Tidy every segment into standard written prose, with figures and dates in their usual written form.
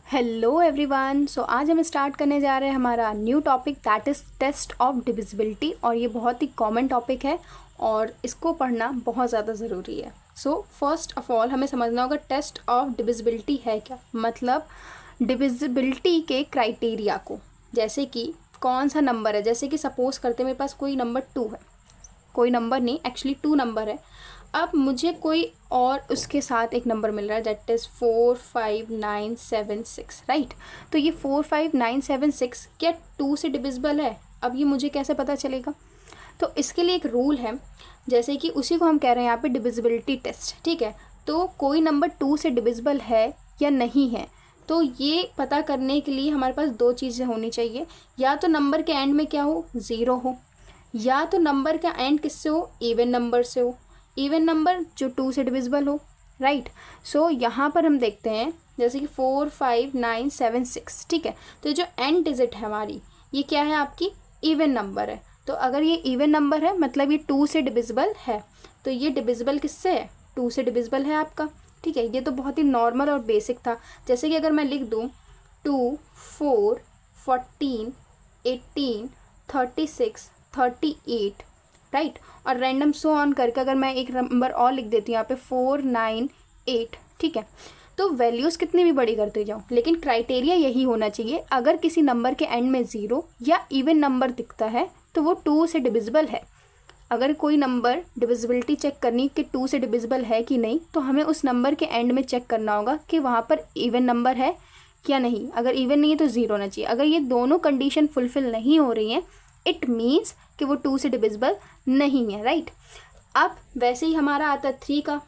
Hello everyone. सो आज हम start करने जा रहे हैं हमारा new topic that is test of divisibility. और ये बहुत ही कॉमन टॉपिक है और इसको पढ़ना बहुत ज़्यादा ज़रूरी है। सो फर्स्ट ऑफ ऑल हमें समझना होगा टेस्ट ऑफ डिविजिबिलिटी है क्या, मतलब डिविजिबिलिटी के क्राइटेरिया को। जैसे कि कौन सा नंबर है, जैसे कि सपोज करते मेरे पास कोई नंबर 2 है, कोई नंबर नहीं एक्चुअली 2 नंबर है। अब मुझे कोई और उसके साथ एक नंबर मिल रहा है दैट इज़ 4 5 9 7 6, राइट। तो ये 4 5 9 7 6 क्या 2 से डिविजिबल है? अब ये मुझे कैसे पता चलेगा? तो इसके लिए एक रूल है, जैसे कि उसी को हम कह रहे हैं यहाँ पे डिविजिबिलिटी टेस्ट, ठीक है। तो कोई नंबर 2 से डिविजिबल है या नहीं है, तो ये पता करने के लिए हमारे पास दो चीज़ें होनी चाहिए। या तो नंबर के एंड में क्या हो, 0 हो, या तो नंबर का एंड किससे हो, इवन नंबर से हो, इवन नंबर जो 2 से डिविजिबल हो, राइट। सो यहाँ पर हम देखते हैं जैसे कि 4 5 9 7 6, ठीक है। तो जो एंड डिजिट है हमारी, ये क्या है, आपकी इवन नंबर है। तो अगर ये इवन नंबर है मतलब ये 2 से डिविजिबल है। तो ये डिविजिबल किससे है, 2 से डिविजिबल है आपका, ठीक है। ये तो बहुत ही नॉर्मल और बेसिक था। जैसे कि अगर मैं लिख दूँ 2 4 14 18 36 38, राइट। और रैंडम सो ऑन करके अगर मैं एक नंबर और लिख देती हूँ यहाँ पे 4 9 8, ठीक है। तो वैल्यूज़ कितनी भी बड़ी करते जाओ, लेकिन क्राइटेरिया यही होना चाहिए, अगर किसी नंबर के एंड में 0 या इवन नंबर दिखता है तो वो 2 से डिविजिबल है। अगर कोई नंबर डिविजिबिलिटी चेक करनी कि 2 से डिविजिबल है कि नहीं, तो हमें उस नंबर के एंड में चेक करना होगा कि वहाँ पर इवन नंबर है क्या नहीं। अगर इवन नहीं है तो 0 होना चाहिए। अगर ये दोनों कंडीशन फुलफिल नहीं हो रही हैं, इट मीन्स कि वो 2 से डिविजिबल नहीं है, राइट। अब वैसे ही हमारा आता है 3 का।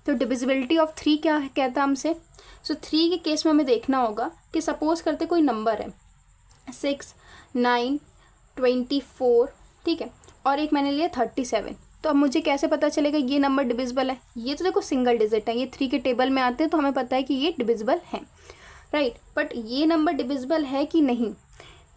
तो डिविजिबिलिटी ऑफ 3 क्या कहता है हमसे। सो 3 के केस में हमें देखना होगा कि सपोज करते कोई नंबर है 6 9 24, ठीक है, और एक मैंने लिया 37। तो अब मुझे कैसे पता चलेगा ये नंबर डिविजिबल है? ये तो देखो सिंगल डिजिट है, ये 3 के टेबल में आते हैं तो हमें पता है कि ये डिविजिबल है, राइट। बट ये नंबर डिविजिबल है कि नहीं,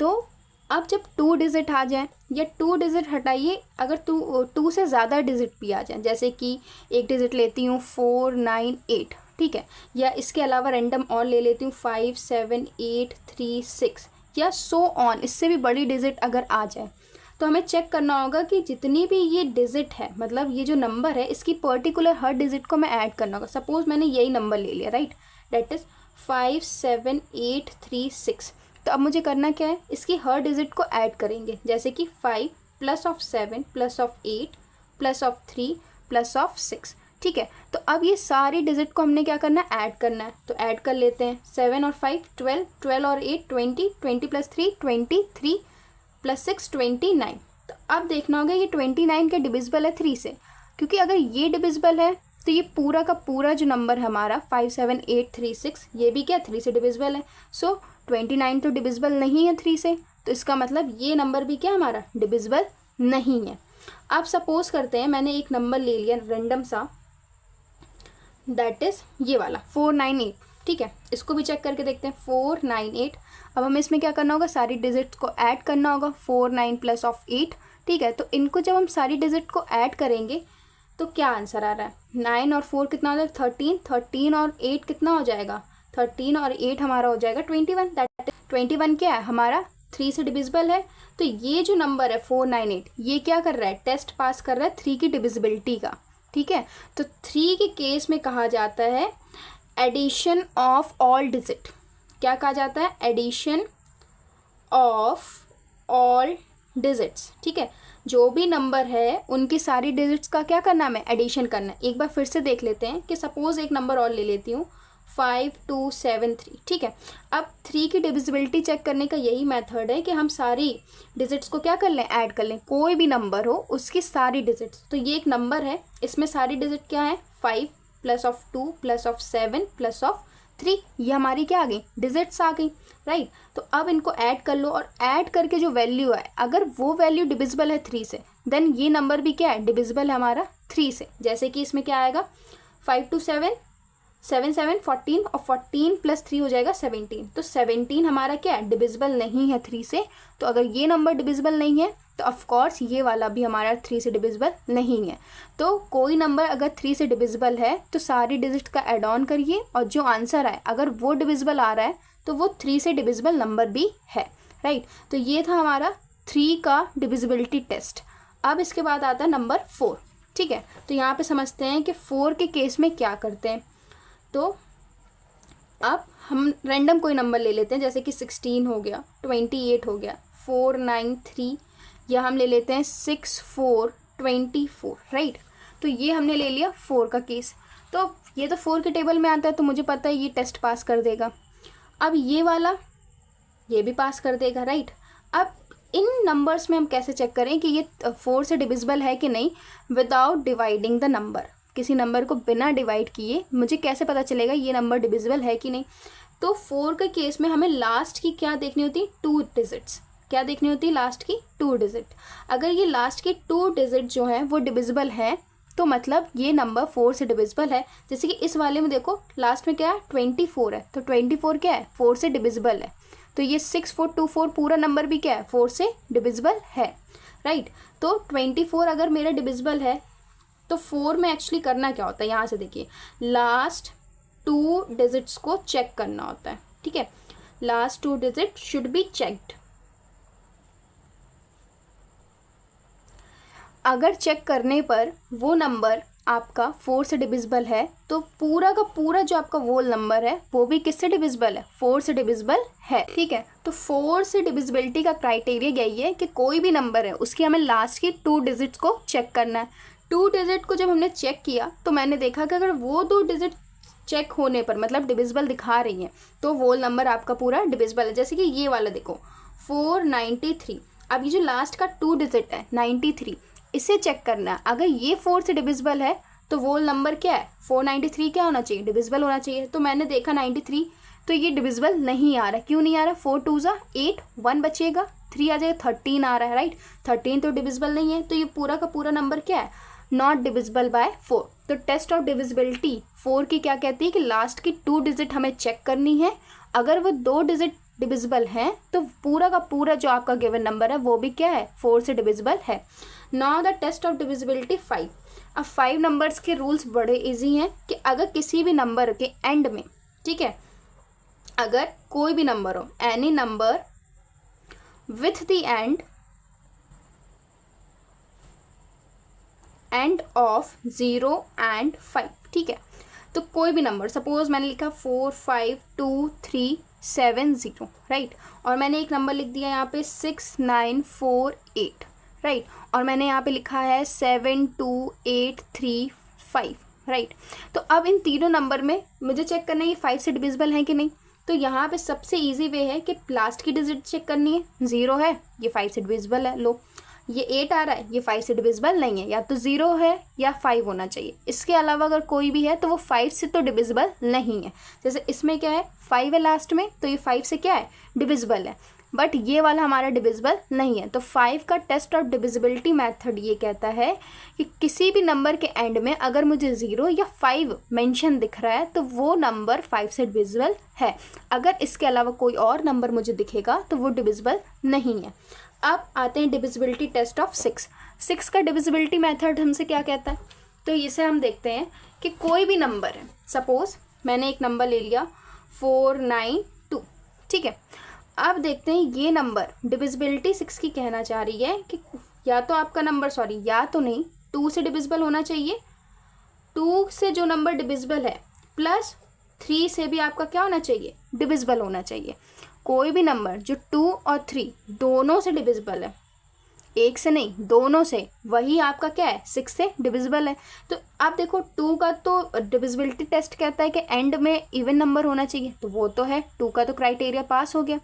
तो अब जब 2 डिजिट आ जाए या 2 डिजिट हटाइए, अगर 2 से ज़्यादा डिजिट भी आ जाए, जैसे कि एक डिजिट लेती हूँ 4 9 8, ठीक है, या इसके अलावा रैंडम और ले लेती हूँ 5 7 8 3 6 या सो ऑन, इससे भी बड़ी डिजिट अगर आ जाए, तो हमें चेक करना होगा कि जितनी भी ये डिजिट है, मतलब ये जो नंबर है, इसकी पर्टिकुलर हर डिजिट को मैं ऐड करना होगा। सपोज मैंने यही नंबर ले लिया, राइट, डेट इज़ 5 7 8 3 6। तो अब मुझे करना क्या है, इसकी हर डिजिट को ऐड करेंगे, जैसे कि 5 plus of 7 plus of 8 plus of 3 plus of 6, ठीक है। तो अब ये सारी डिजिट को हमने क्या करना है, ऐड करना है। तो ऐड कर लेते हैं, 7 और 5 12, 12 और 8 20, 20 प्लस 3 23 प्लस 6 29। तो अब देखना होगा ये 29 के डिविजिबल है 3 से, क्योंकि अगर ये डिविजिबल है तो ये पूरा का पूरा जो नंबर है हमारा 5 7 8 3 6, ये भी क्या 3 से डिविजिबल है। सो 29 तो डिविजिबल नहीं है 3 से, तो इसका मतलब ये नंबर भी क्या हमारा डिविजिबल नहीं है। अब सपोज करते हैं मैंने एक नंबर ले लिया रैंडम सा, दैट इज़ ये वाला 498, ठीक है। इसको भी चेक करके देखते हैं 498। अब हमें इसमें क्या करना होगा, सारी डिजिट्स को ऐड करना होगा, 4 9 प्लस ऑफ 8, ठीक है। तो इनको जब हम सारी डिजिट को ऐड करेंगे तो क्या आंसर आ रहा है, 9 और 4 कितना हो जाएगा 13, 13 और 8 कितना हो जाएगा 13 और 8 हमारा हो जाएगा 21। दैट 21 क्या है हमारा 3 से डिविजिबल है। तो ये जो नंबर है 498, ये क्या कर रहा है, टेस्ट पास कर रहा है 3 की डिविजिबिलिटी का, ठीक है। तो 3 के केस में कहा जाता है एडिशन ऑफ ऑल डिजिट। क्या कहा जाता है, एडिशन ऑफ ऑल डिजिट्स, ठीक है। जो भी नंबर है उनकी सारी डिजिट्स का क्या करना है, हमें एडिशन करना है। एक बार फिर से देख लेते हैं कि सपोज एक नंबर और ले लेती हूँ 5 2 7 3, ठीक है। अब 3 की डिविजिबिलिटी चेक करने का यही मेथड है कि हम सारी डिजिट्स को क्या कर लें, ऐड कर लें। कोई भी नंबर हो उसकी सारी डिजिट्स, तो ये एक नंबर है, इसमें सारी डिजिट क्या है 5 plus of 2 plus of 7 plus of 3, ये हमारी क्या आ गई, डिजिट्स आ गई, राइट। तो अब इनको ऐड कर लो और ऐड करके जो वैल्यू है, अगर वो वैल्यू डिविजिबल है 3 से, देन ये नंबर भी क्या है, डिविजिबल है हमारा 3 से। जैसे कि इसमें क्या आएगा 5 2 7 7 7 14 और 14 प्लस 3 हो जाएगा 17। तो 17 हमारा क्या है, डिविजिबल नहीं है 3 से। तो अगर ये नंबर डिविजिबल नहीं है तो ऑफकोर्स ये वाला भी हमारा 3 से डिविजिबल नहीं है। तो कोई नंबर अगर 3 से डिविजिबल है तो सारी डिजिट का एड ऑन करिए और जो आंसर आए अगर वो डिविजिबल आ रहा है तो वो 3 से डिविजिबल नंबर भी है, राइट। तो ये था हमारा 3 का डिविजिबिलिटी टेस्ट। अब इसके बाद आता है नंबर 4, ठीक है। तो यहाँ पे समझते हैं कि 4 के केस में क्या करते हैं। तो अब हम रैंडम कोई नंबर ले लेते हैं, जैसे कि 16 हो गया, 28 हो गया, 493, या हम ले लेते हैं 6424, राइट। तो ये हमने ले लिया 4 का केस। तो ये तो 4 के टेबल में आता है, तो मुझे पता है ये टेस्ट पास कर देगा। अब ये वाला ये भी पास कर देगा, राइट। अब इन नंबर्स में हम कैसे चेक करें कि ये 4 से डिविजिबल है कि नहीं विदाउट डिवाइडिंग द नंबर। किसी नंबर को बिना डिवाइड किए मुझे कैसे पता चलेगा ये नंबर डिविजिबल है कि नहीं। तो 4 के केस में हमें लास्ट की क्या देखनी होती है, 2 डिजिट्स। क्या देखनी होती है, लास्ट की 2 डिजिट। अगर ये लास्ट की 2 डिजिट जो है वो डिविजिबल है तो मतलब ये नंबर 4 से डिविजिबल है। जैसे कि इस वाले में देखो लास्ट में क्या है, 24 है, तो 24 क्या है, 4 से डिविजिबल है। तो ये 6424 पूरा नंबर भी क्या है, 4 से डिविजिबल है, राइट। तो 24 अगर मेरा डिविजिबल है तो 4 में एक्चुअली करना क्या होता है, यहाँ से देखिए लास्ट 2 डिजिट्स को चेक करना होता है, ठीक है। Last 2 digit should be checked. अगर चेक करने पर वो नंबर आपका 4 से डिविजिबल है तो पूरा का पूरा जो आपका वोल नंबर है वो भी किससे डिविजिबल है, 4 से डिविजिबल है, ठीक है। तो 4 से डिविजिबिलिटी का क्राइटेरिया यही है कि कोई भी नंबर है उसकी हमें लास्ट की 2 डिजिट्स को चेक करना है। 2 डिजिट को जब हमने चेक किया तो मैंने देखा कि अगर वो 2 डिजिट चेक होने पर मतलब डिविजिबल दिखा रही हैं तो वोल नंबर आपका पूरा डिविजिबल है। जैसे कि ये वाला देखो 493, अब ये जो लास्ट का 2 डिजिट है 93, इसे चेक करना है। अगर ये 4 से डिविजिबल है तो वो नंबर क्या है, 493 क्या होना चाहिए, डिविजिबल होना चाहिए। तो मैंने देखा 93, तो ये डिविजिबल नहीं आ रहा। क्यों नहीं आ रहा, 4 2 ज़ा 8, 1 बचेगा, 3 आ जाएगा, 13 आ रहा है, राइट। 13 तो डिविजिबल नहीं है, तो ये पूरा का पूरा नंबर क्या है, नॉट डिविजिबल बाय 4। तो टेस्ट ऑफ डिविजिबिलिटी 4 की क्या कहती है कि लास्ट की 2 डिजिट हमें चेक करनी है। अगर वो 2 डिजिट डिविजिबल हैं तो पूरा का पूरा जो आपका गिवन नंबर है वो भी क्या है, 4 से डिविजिबल है। Now the test of divisibility 5। अब 5 नंबर्स के रूल्स बड़े इजी हैं कि अगर किसी भी नंबर के एंड में, ठीक है, अगर कोई भी नंबर हो, any number with the end of 0 and 5, ठीक है। तो कोई भी नंबर, सपोज मैंने लिखा 4 5 2 3 7 0, राइट। और मैंने एक नंबर लिख दिया यहाँ पे 6 9 4 8, राइट। और मैंने यहाँ पे लिखा है 7 2 8 3 5, राइट। तो अब इन तीनों नंबर में मुझे चेक करना है ये 5 से डिविजिबल है कि नहीं। तो यहाँ पे सबसे इजी वे है कि लास्ट की डिजिट चेक करनी है। 0 है, ये 5 से डिविजिबल है, लो। ये 8 आ रहा है, ये 5 से डिविजिबल नहीं है, या तो 0 है या 5 होना चाहिए। इसके अलावा अगर कोई भी है तो वो 5 से तो डिविजिबल नहीं है। जैसे इसमें क्या है, 5 है लास्ट में, तो ये 5 से क्या है, डिविजिबल है। बट ये वाला हमारा डिविजिबल नहीं है। तो 5 का टेस्ट ऑफ डिविजिबिलिटी मेथड ये कहता है कि किसी भी नंबर के एंड में अगर मुझे 0 या 5 मेंशन दिख रहा है तो वो नंबर 5 से डिविजिबल है। अगर इसके अलावा कोई और नंबर मुझे दिखेगा तो वो डिविजिबल नहीं है। अब आते हैं डिविजिबिलिटी टेस्ट ऑफ 6। 6 का डिविजिबिलिटी मेथड हमसे क्या कहता है, तो इसे हम देखते हैं कि कोई भी नंबर है, सपोज मैंने एक नंबर ले लिया 492, ठीक है। अब देखते हैं ये नंबर डिविजिबिलिटी 6 की कहना चाह रही है कि या तो आपका नंबर, सॉरी या तो नहीं, 2 से डिविजिबल होना चाहिए, 2 से जो नंबर डिविजिबल है प्लस 3 से भी आपका क्या होना चाहिए, डिविजिबल होना चाहिए। कोई भी नंबर जो 2 और 3 दोनों से डिविजिबल है, एक से नहीं दोनों से, वही आपका क्या है, 6 से डिविजिबल है। तो आप देखो 2 का तो डिविजिबिलिटी टेस्ट कहता है कि एंड में इवन नंबर होना चाहिए, तो वो तो है, 2 का तो क्राइटेरिया पास हो गया।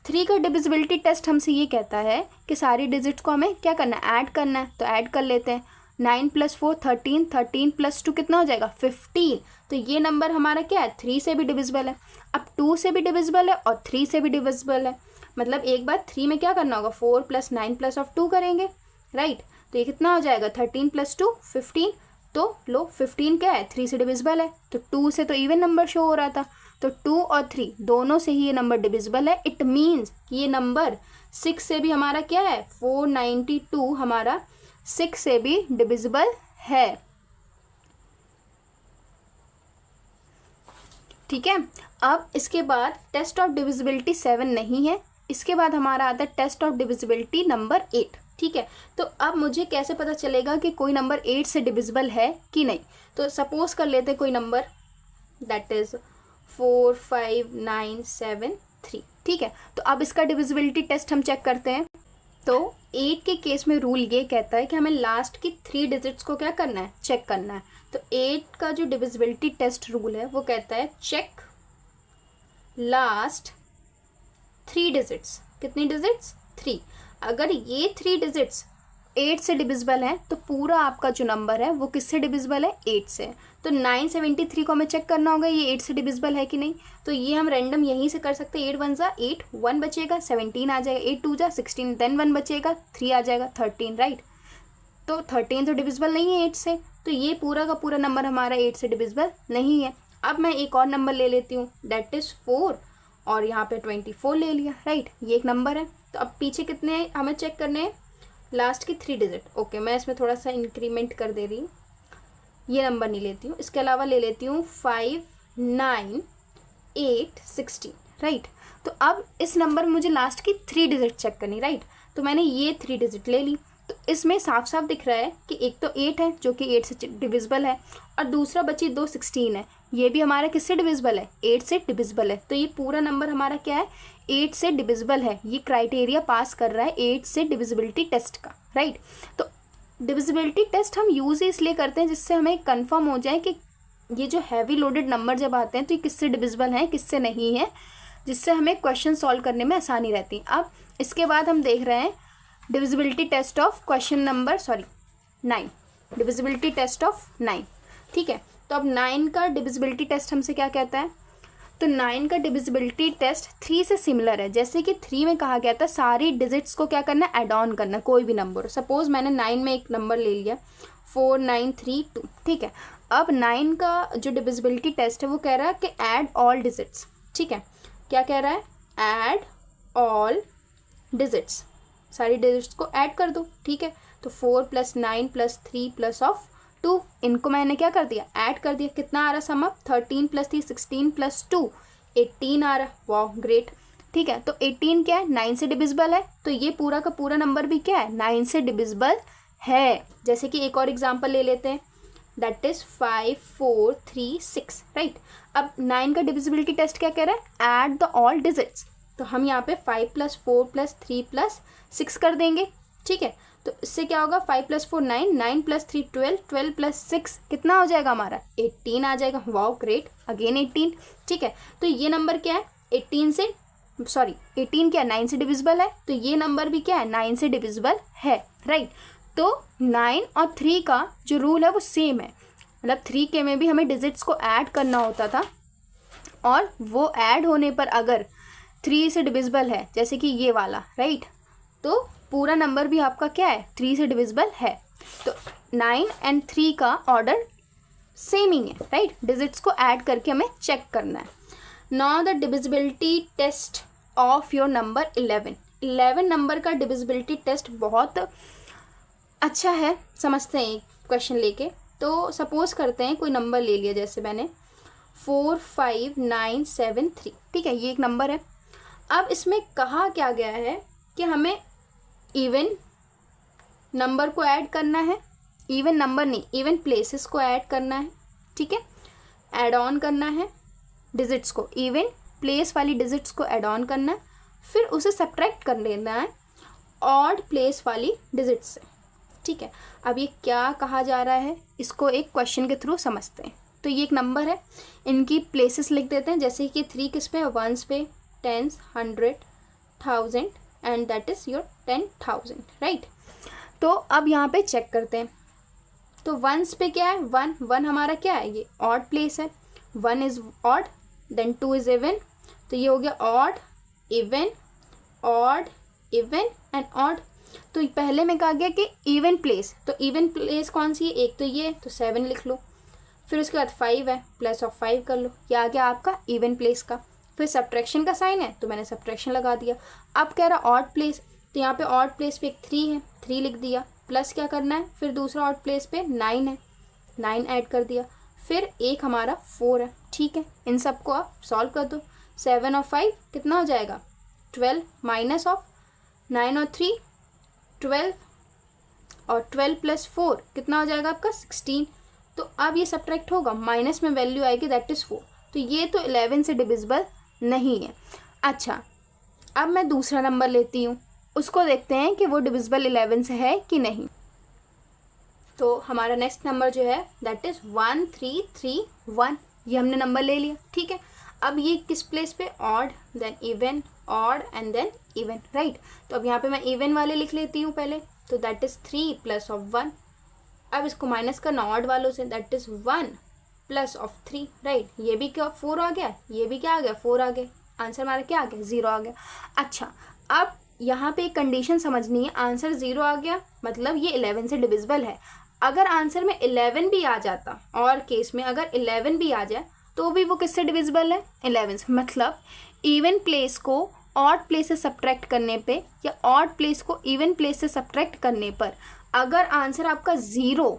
3 का डिविजिबिलिटी टेस्ट हमसे ये कहता है कि सारी डिजिट्स को हमें क्या करना है, ऐड करना है। तो ऐड कर लेते हैं, 9 + 4 13, 13 + 2 कितना हो जाएगा, 15। तो ये नंबर हमारा क्या है, 3 से भी डिविजिबल है। अब 2 से भी डिविजिबल है और 3 से भी डिविजिबल है, मतलब एक बार 3 में क्या करना होगा, 4 + 9 + 2 करेंगे, राइट। तो ये कितना हो जाएगा, 13 + 2 15। तो लो 15 क्या है, 3 से डिविजिबल है। तो 2 से तो इवन नंबर शो हो रहा था, तो 2 और 3 दोनों से ही ये नंबर डिविजिबल है। इट मीन्स ये नंबर 6 से भी हमारा क्या है, 492 हमारा 6 से भी डिविजिबल है, ठीक है। अब इसके बाद टेस्ट ऑफ डिविजिबिलिटी 7 नहीं है, इसके बाद हमारा आता है टेस्ट ऑफ डिविजिबिलिटी नंबर 8। ठीक है, तो अब मुझे कैसे पता चलेगा कि कोई नंबर 8 से डिविजिबल है कि नहीं। तो सपोज कर लेते कोई नंबर दैट इज 4 5 9 7 3। ठीक है, तो अब इसका डिविजिबिलिटी टेस्ट हम चेक करते हैं। तो 8 के केस में रूल ये कहता है कि हमें लास्ट की 3 डिजिट्स को क्या करना है, चेक करना है। तो 8 का जो डिविजिबिलिटी टेस्ट रूल है वो कहता है चेक लास्ट 3 डिजिट्स। कितनी डिजिट्स, 3। अगर ये 3 डिजिट्स 8 से डिविजिबल है तो पूरा आपका जो नंबर है वो किससे डिविजिबल है, 8 से। तो 973 को हमें चेक करना होगा ये 8 से डिविजिबल है कि नहीं। तो ये हम रैंडम यहीं से कर सकते हैं। 8 1 जा 8, 1 बचेगा, 17 आ जाएगा, 8 2 जा 16, देन 1 बचेगा, 3 आ जाएगा, 13, राइट। तो 13 तो डिविजिबल नहीं है 8 से, तो ये पूरा का पूरा नंबर हमारा 8 से डिविजिबल नहीं है। अब मैं एक और नंबर ले लेती हूँ दैट इज़ 4 और यहाँ पे 24 ले लिया, राइट। ये एक नंबर है। तो अब पीछे कितने हमें चेक करने हैं, लास्ट की 3 डिजिट। ओके, मैं इसमें थोड़ा सा इंक्रीमेंट कर दे रही हूँ, ये नंबर नहीं लेती हूँ, इसके अलावा ले लेती हूँ 5 9 8 16, राइट। तो अब इस नंबर में मुझे लास्ट की 3 डिजिट चेक करनी, राइट। तो मैंने ये 3 डिजिट ले ली। तो इसमें साफ साफ दिख रहा है कि एक तो 8 है जो कि 8 से डिविजिबल है, और दूसरा बची 2 16 है, ये भी हमारा किससे डिविजिबल है, 8 से डिविजिबल है। तो ये पूरा नंबर हमारा क्या है, 8 से डिविजिबल है। ये क्राइटेरिया पास कर रहा है 8 से डिविजिबिलिटी टेस्ट का, राइट। तो डिविजिबिलिटी टेस्ट हम यूज़ ही इसलिए करते हैं जिससे हमें कंफर्म हो जाए कि ये जो हैवी लोडेड नंबर जब आते हैं तो ये किससे डिविजिबल हैं, किससे नहीं है, जिससे हमें क्वेश्चन सॉल्व करने में आसानी रहती है। अब इसके बाद हम देख रहे हैं divisibility test of question number 9, divisibility test of 9। ठीक है, तो अब 9 का डिविजिबिलिटी टेस्ट हमसे क्या कहता है, तो 9 का डिविजिबिलिटी टेस्ट 3 से सिमिलर है। जैसे कि 3 में कहा गया था सारी डिजिट्स को क्या करना है, ऐड ऑन करना, कोई भी नंबर। सपोज मैंने 9 में एक नंबर ले लिया 4 9 3 2। ठीक है, अब 9 का जो डिविजिबिलिटी टेस्ट है वो कह रहा है कि ऐड ऑल डिजिट्स। ठीक है, क्या कह रहा है, ऐड ऑल डिजिट्स, सारी डिजिट्स को ऐड कर दो। ठीक है, तो 4 + 9 + 3 + 2, इनको मैंने क्या कर दिया, ऐड कर दिया। कितना आ रहा सम अप, 13 + 3 16 + 2 18 आ रहा। वाह ग्रेट। ठीक है, तो 18 क्या है, 9 से डिविजिबल है, तो ये पूरा का पूरा नंबर भी क्या है, 9 से डिविजिबल है। जैसे कि एक और एग्जांपल ले लेते हैं दैट इज 5 4 3 6, राइट। अब 9 का डिविजिबिलिटी टेस्ट क्या कह रहा है, ऐड द ऑल डिजिट्स। तो हम यहाँ पे 5 + 4 + 3 + 6 कर देंगे। ठीक है, तो इससे क्या होगा, 5 + 4 9, 9 + 3 12, 12 + 6 कितना हो जाएगा हमारा, 18 आ जाएगा। Wow great, again 18। ठीक है, तो ये नंबर क्या है, 18 क्या है, 9 से डिविजिबल है, तो ये नंबर भी क्या है, 9 से डिविजिबल है, राइट। तो 9 और 3 का जो रूल है वो सेम है, मतलब 3 के में भी हमें डिजिट्स को ऐड करना होता था, और वो ऐड होने पर अगर 3 से डिविजिबल है, जैसे कि ये वाला, राइट, तो पूरा नंबर भी आपका क्या है, 3 से डिविजिबल है। तो 9 और 3 का ऑर्डर सेम ही है, राइट। डिजिट्स को ऐड करके हमें चेक करना है। Now the divisibility test of your number 11 number का डिविजिबिलिटी टेस्ट बहुत अच्छा है, समझते हैं क्वेश्चन लेके। तो सपोज करते हैं कोई नंबर ले लिया, जैसे मैंने 4 5 9 7 3। ठीक है, ये एक नंबर है। अब इसमें कहा क्या गया है कि हमें इवन नंबर को ऐड करना है, इवन नंबर नहीं, इवन प्लेसेस को ऐड करना है। ठीक है, ऐड ऑन करना है डिजिट्स को, इवन प्लेस वाली डिजिट्स को ऐड ऑन करना है, फिर उसे सब्ट्रैक्ट कर लेना है ऑड प्लेस वाली डिजिट्स से। ठीक है, अब ये क्या कहा जा रहा है, इसको एक क्वेश्चन के थ्रू समझते हैं। तो ये एक नंबर है, इनकी प्लेसेस लिख देते हैं, जैसे कि 3 किस पे, 1s पे, 10s 100 1000 and that is your 10,000, right. तो अब यहाँ पे चेक करते हैं। तो 1s पे क्या है, 1 हमारा क्या है, ये ऑड प्लेस है, 1 is odd, then 2 is even, तो ये हो गया ऑड इवन एंड ऑड। तो पहले में कहा गया कि इवन प्लेस, तो इवन प्लेस कौन सी है, एक तो ये, तो 7 लिख लो। फिर उसके बाद 5 है, +5 कर लो, ये आ गया आपका इवन प्लेस का। फिर सब्ट्रैक्शन का साइन है, तो मैंने सब्ट्रैक्शन लगा दिया। अब कह रहा ऑड प्लेस, तो यहाँ पे ऑड प्लेस पे एक 3 है, 3 लिख दिया, प्लस क्या करना है, फिर दूसरा ऑड प्लेस पे 9 है, 9 ऐड कर दिया, फिर एक हमारा 4 है, ठीक है, इन सबको आप सॉल्व कर दो। 7 और 5 कितना हो जाएगा 12, माइनस ऑफ 9 और 3 12, और 12 + 4 कितना हो जाएगा आपका 16। तो अब ये सब्ट्रैक्ट होगा, माइनस में वैल्यू आएगी दैट इज़ 4। तो ये तो 11 से डिविजिबल नहीं है। अच्छा, अब मैं दूसरा नंबर लेती हूँ, उसको देखते हैं कि वो डिविजिबल 11 से है कि नहीं। तो हमारा नेक्स्ट नंबर जो है दैट इज़ 1331। ये हमने नंबर ले लिया, ठीक है। अब ये किस प्लेस पे, odd then even, odd and then even, right. तो अब यहाँ पे मैं इवन वाले लिख लेती हूँ पहले, तो दैट इज़ 3 + 1। अब इसको माइनस करना ऑड वालों से, दैट इज़ 1 + 3, राइट। ये भी क्या 4 आ गया, ये भी क्या आ गया 4 आ गया, आंसर हमारा क्या आ गया 0 आ गया। अच्छा, अब यहाँ पे एक कंडीशन समझनी है, आंसर 0 आ गया मतलब ये 11 से डिविजिबल है। अगर आंसर में 11 भी आ जाता, और केस में अगर 11 भी आ जाए तो भी वो किससे डिविजिबल है 11 से। मतलब इवन प्लेस को ऑड प्लेस से सब्ट्रैक्ट करने पे या ऑड प्लेस को इवन प्लेस से सब्ट्रैक्ट करने पर अगर आंसर आपका 0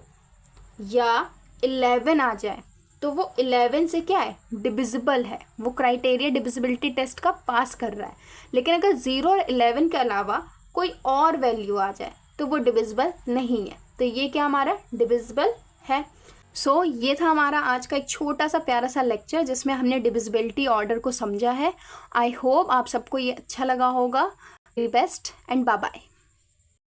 या 11 आ जाए तो वो 11 से क्या है डिविजिबल है, वो क्राइटेरिया डिविजिबिलिटी टेस्ट का पास कर रहा है। लेकिन अगर 0 और 11 के अलावा कोई और वैल्यू आ जाए तो वो डिविजिबल नहीं है। तो ये क्या हमारा डिविजिबल है। सो ये था हमारा आज का एक छोटा सा प्यारा सा लेक्चर जिसमें हमने डिविजिबिलिटी ऑर्डर को समझा है। आई होप आप सबको ये अच्छा लगा होगा। Best and bye bye.